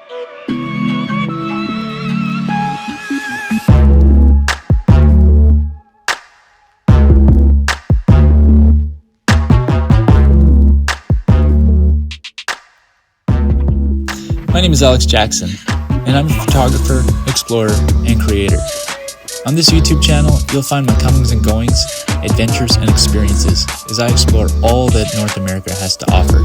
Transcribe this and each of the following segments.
My name is Alex Jackson, and I'm a photographer, explorer, and creator. On this YouTube channel, you'll find my comings and goings, adventures, and experiences as I explore all that North America has to offer.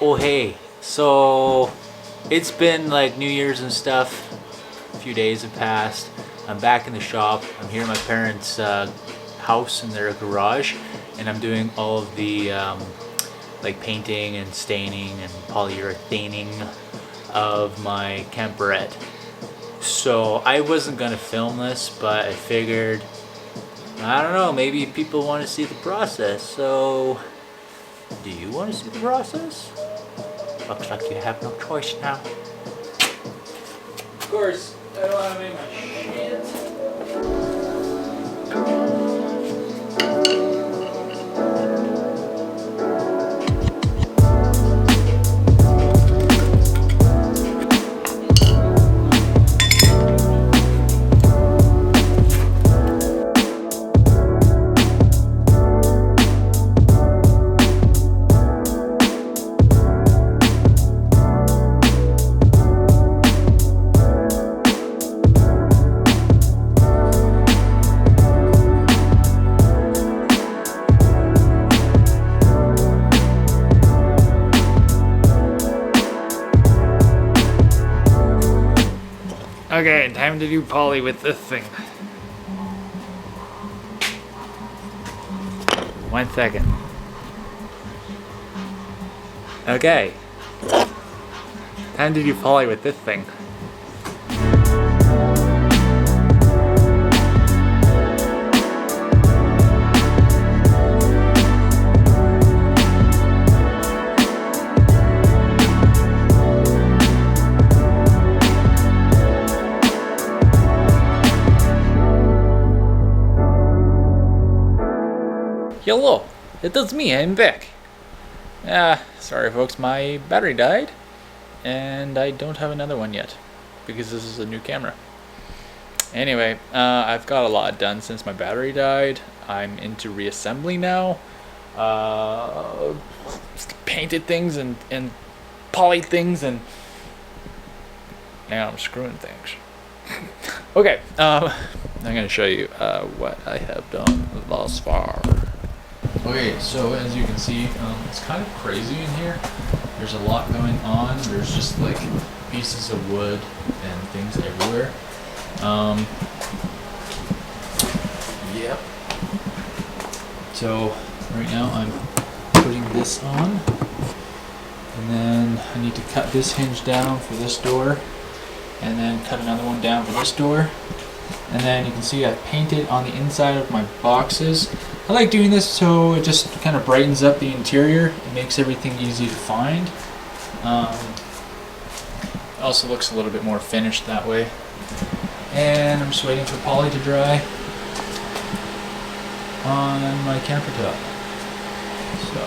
Oh hey, so it's been like New Year's and stuff. A few days have passed. I'm back in the shop. I'm here at my parents' house in their garage, and I'm doing all of the like painting and staining and polyurethaning of my camperette. So I wasn't gonna film this, but I figured, I don't know, maybe people want to see the process. So do you want to see the process? Looks like you have no choice now. Of course, I don't want to make my shit. Okay, time to do poly with this thing. 1 second. Okay. Time to do poly with this thing. Hello, it is me, I'm back. Sorry folks, my battery died, and I don't have another one yet, because this is a new camera. Anyway, I've got a lot done since my battery died. I'm into reassembly now. Painted things and poly things, and now I'm screwing things. Okay, I'm gonna show you what I have done thus far. Okay, so as you can see, it's kind of crazy in here. There's a lot going on. There's just like pieces of wood and things everywhere. Yep. So right now I'm putting this on, and then I need to cut this hinge down for this door, and then cut another one down for this door. And then you can see I painted on the inside of my boxes. I like doing this so it just kind of brightens up the interior. It makes everything easy to find. It also looks a little bit more finished that way. And I'm just waiting for poly to dry on my camper top. So.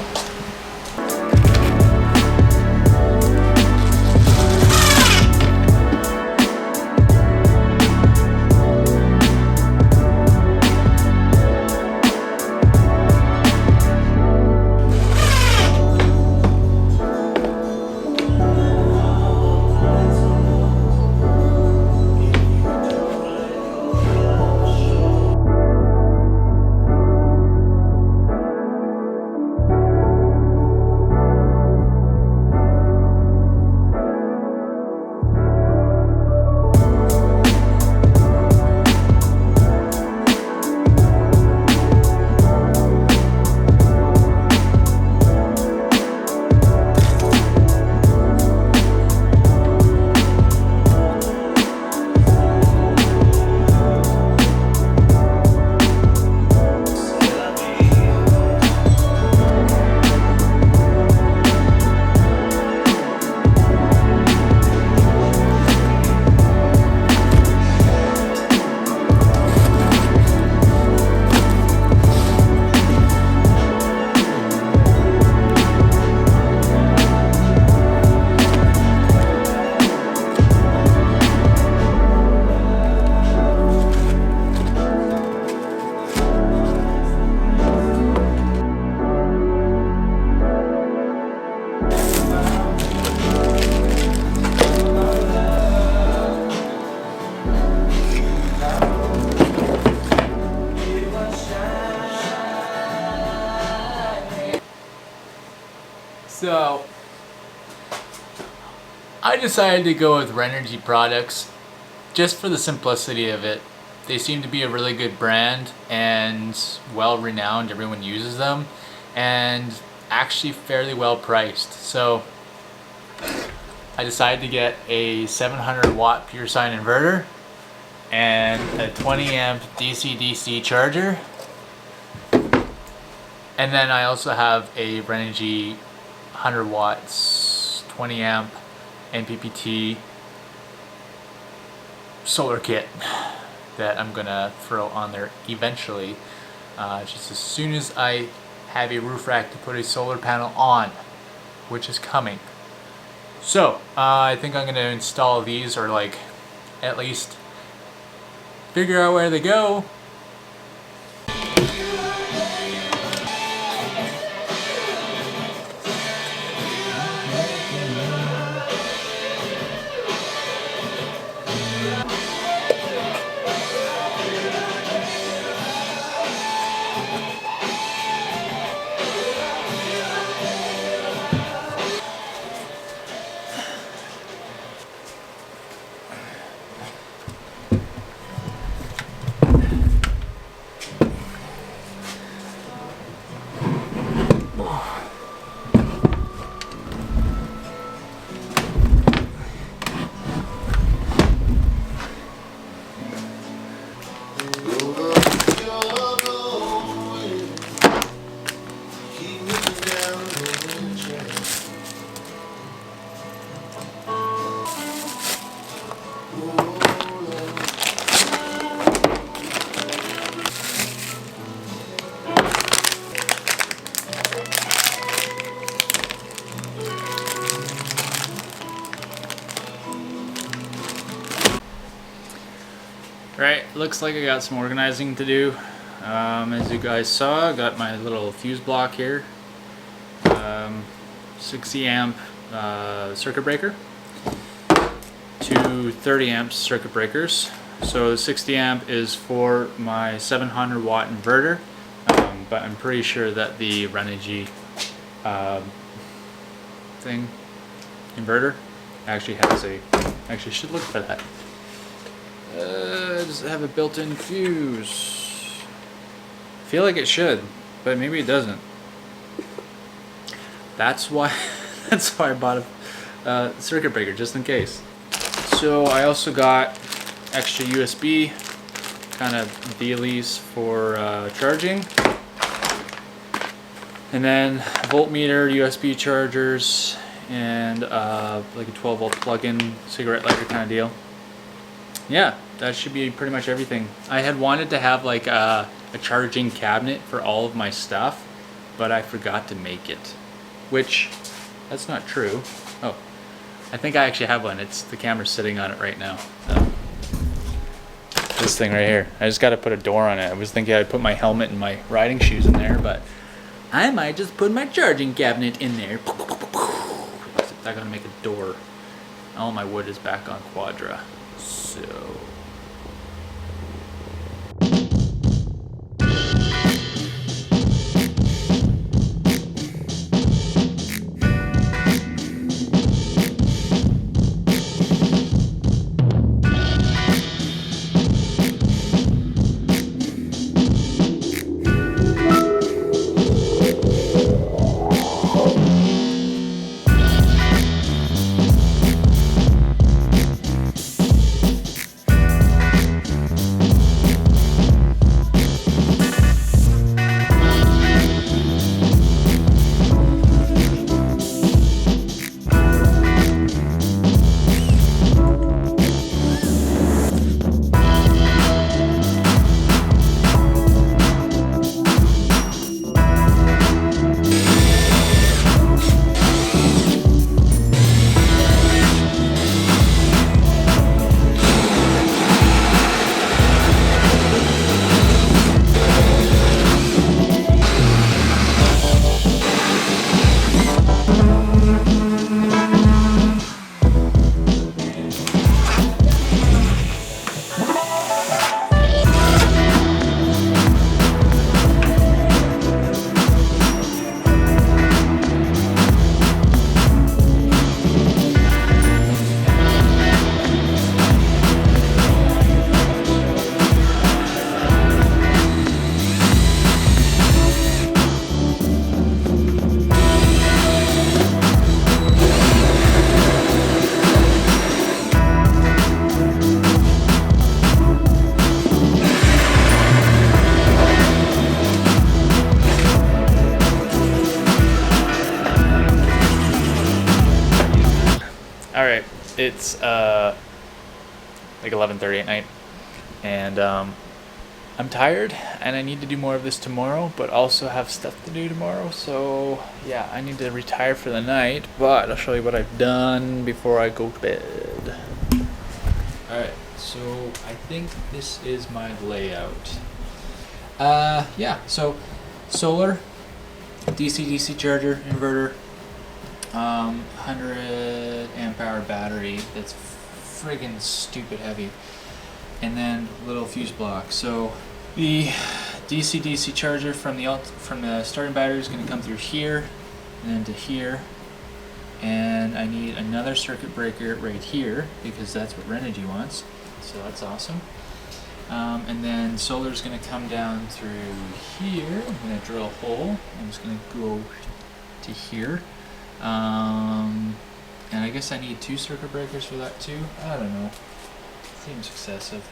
So I decided to go with REE products just for the simplicity of it. They seem to be a really good brand and well renowned. Everyone uses them and actually fairly well priced. So I decided to get a 700 watt pure sine inverter and a 20 amp DC-DC charger. And then I also have a REE 100 watts, 20 amp NPPT solar kit that I'm gonna throw on there eventually, just as soon as I have a roof rack to put a solar panel on, which is coming. So I think I'm gonna install these, or like at least figure out where they go. Right, looks like I got some organizing to do. As you guys saw, I got my little fuse block here. 60 amp circuit breaker. Two 30 amp circuit breakers. So the 60 amp is for my 700 watt inverter, but I'm pretty sure that the REE inverter actually has a, actually should look for that. Does it have a built-in fuse? I feel like it should, but maybe it doesn't. That's why I bought a circuit breaker, just in case. So I also got extra USB kind of dealies for charging, and then voltmeter, USB chargers, and like a 12 volt plug-in cigarette lighter kind of deal. Yeah, that should be pretty much everything. I had wanted to have like a charging cabinet for all of my stuff, but I forgot to make it, which that's not true. Oh, I think I actually have one. It's the camera's sitting on it right now. This thing right here. I just got to put a door on it. I was thinking I'd put my helmet and my riding shoes in there, but I might just put my charging cabinet in there. Except I'm gonna make a door. All my wood is back on Quadra. So It's like 11:30 at night, and I'm tired and I need to do more of this tomorrow, but also have stuff to do tomorrow. So yeah, I need to retire for the night, but I'll show you what I've done before I go to bed. Alright, so I think this is my layout. Yeah, so solar, DC-DC charger, inverter, 100 amp hour battery that's friggin' stupid heavy, and then little fuse block. So the DC-DC charger from the starting battery is going to come through here and then to here, and I need another circuit breaker right here because that's what Renogy wants, so that's awesome. And then solar is going to come down through here. I'm going to drill a hole. I'm just going to go to here. And I guess I need 2 circuit breakers for that too. I don't know. Seems excessive.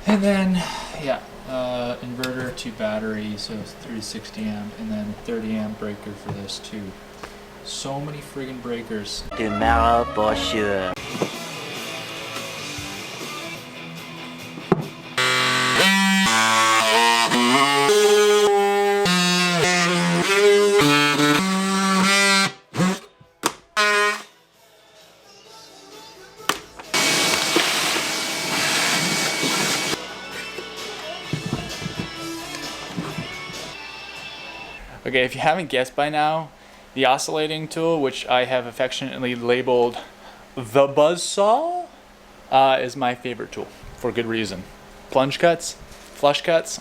And then, yeah, inverter to battery, so it's 360 amp, and then 30 amp breaker for this too. So many friggin' breakers. Tomorrow for sure. Okay, if you haven't guessed by now, the oscillating tool, which I have affectionately labeled the buzzsaw, is my favorite tool for good reason. Plunge cuts, flush cuts,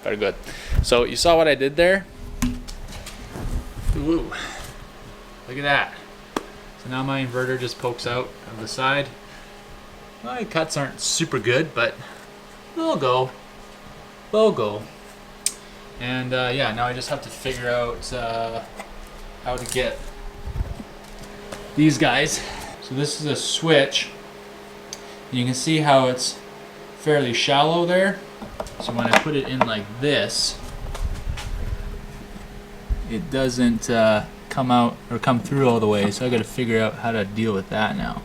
very good. So you saw what I did there? Ooh, look at that. So now my inverter just pokes out of the side. My cuts aren't super good, but they'll go. They'll go. And yeah, now I just have to figure out how to get these guys. So this is a switch. You can see how it's fairly shallow there. So when I put it in like this, it doesn't come out or come through all the way. So I got to figure out how to deal with that now.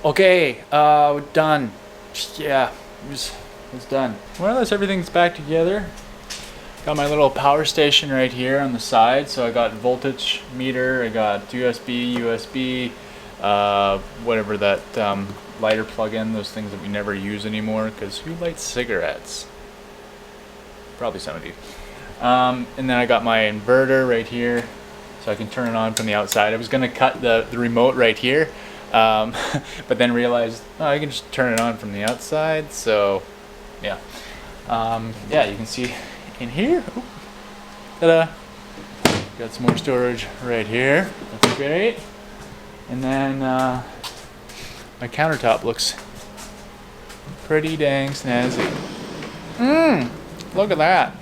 Okay, we're done. Yeah, it's done. More or less everything's back together. Got my little power station right here on the side. So I got voltage meter, I got USB, whatever that lighter plug-in, those things that we never use anymore, because who lights cigarettes? Probably some of you. And then I got my inverter right here, so I can turn it on from the outside. I was gonna cut the remote right here, but then realized, oh, I can just turn it on from the outside. So yeah, yeah, you can see in here. Ooh, ta-da! Got some more storage right here. That's great. And then my countertop looks pretty dang snazzy. Look at that.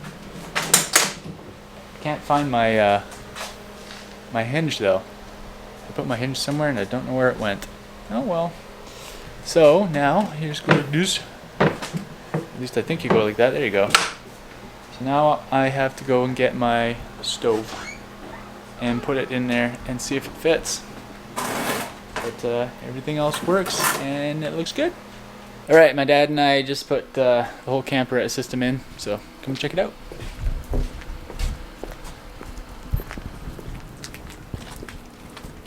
Can't find my my hinge though. I put my hinge somewhere and I don't know where it went. Oh well. So now here's going to do. At least I think you go like that. There you go. So now I have to go and get my stove and put it in there and see if it fits. But everything else works and it looks good. All right, my dad and I just put the whole camperette system in, so come check it out.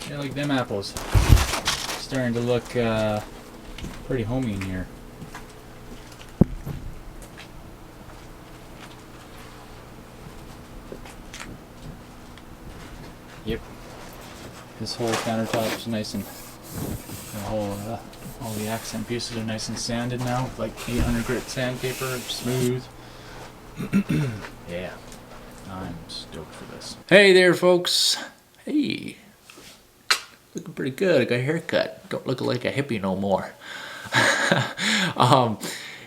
Yeah, like them apples. Starting to look pretty homey in here. Yep. This whole countertop is nice and all the accent pieces are nice and sanded now, with like 800 grit sandpaper, smooth. Yeah, I'm stoked for this. Hey there, folks. Hey, looking pretty good. I got a haircut. Don't look like a hippie no more.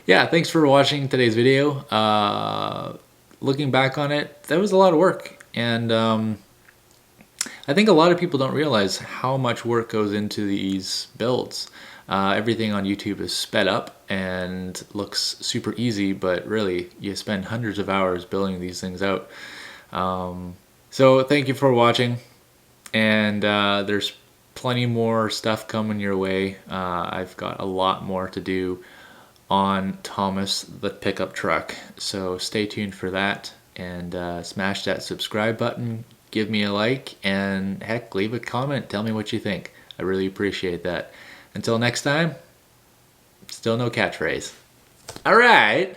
Yeah, thanks for watching today's video. Looking back on it, that was a lot of work, and I think a lot of people don't realize how much work goes into these builds. Everything on YouTube is sped up and looks super easy, but really you spend hundreds of hours building these things out. So thank you for watching, and there's plenty more stuff coming your way. I've got a lot more to do on Thomas the pickup truck, so stay tuned for that, and smash that subscribe button, give me a like, and heck, leave a comment, tell me what you think. I really appreciate that. Until next time, still no catchphrase. All right.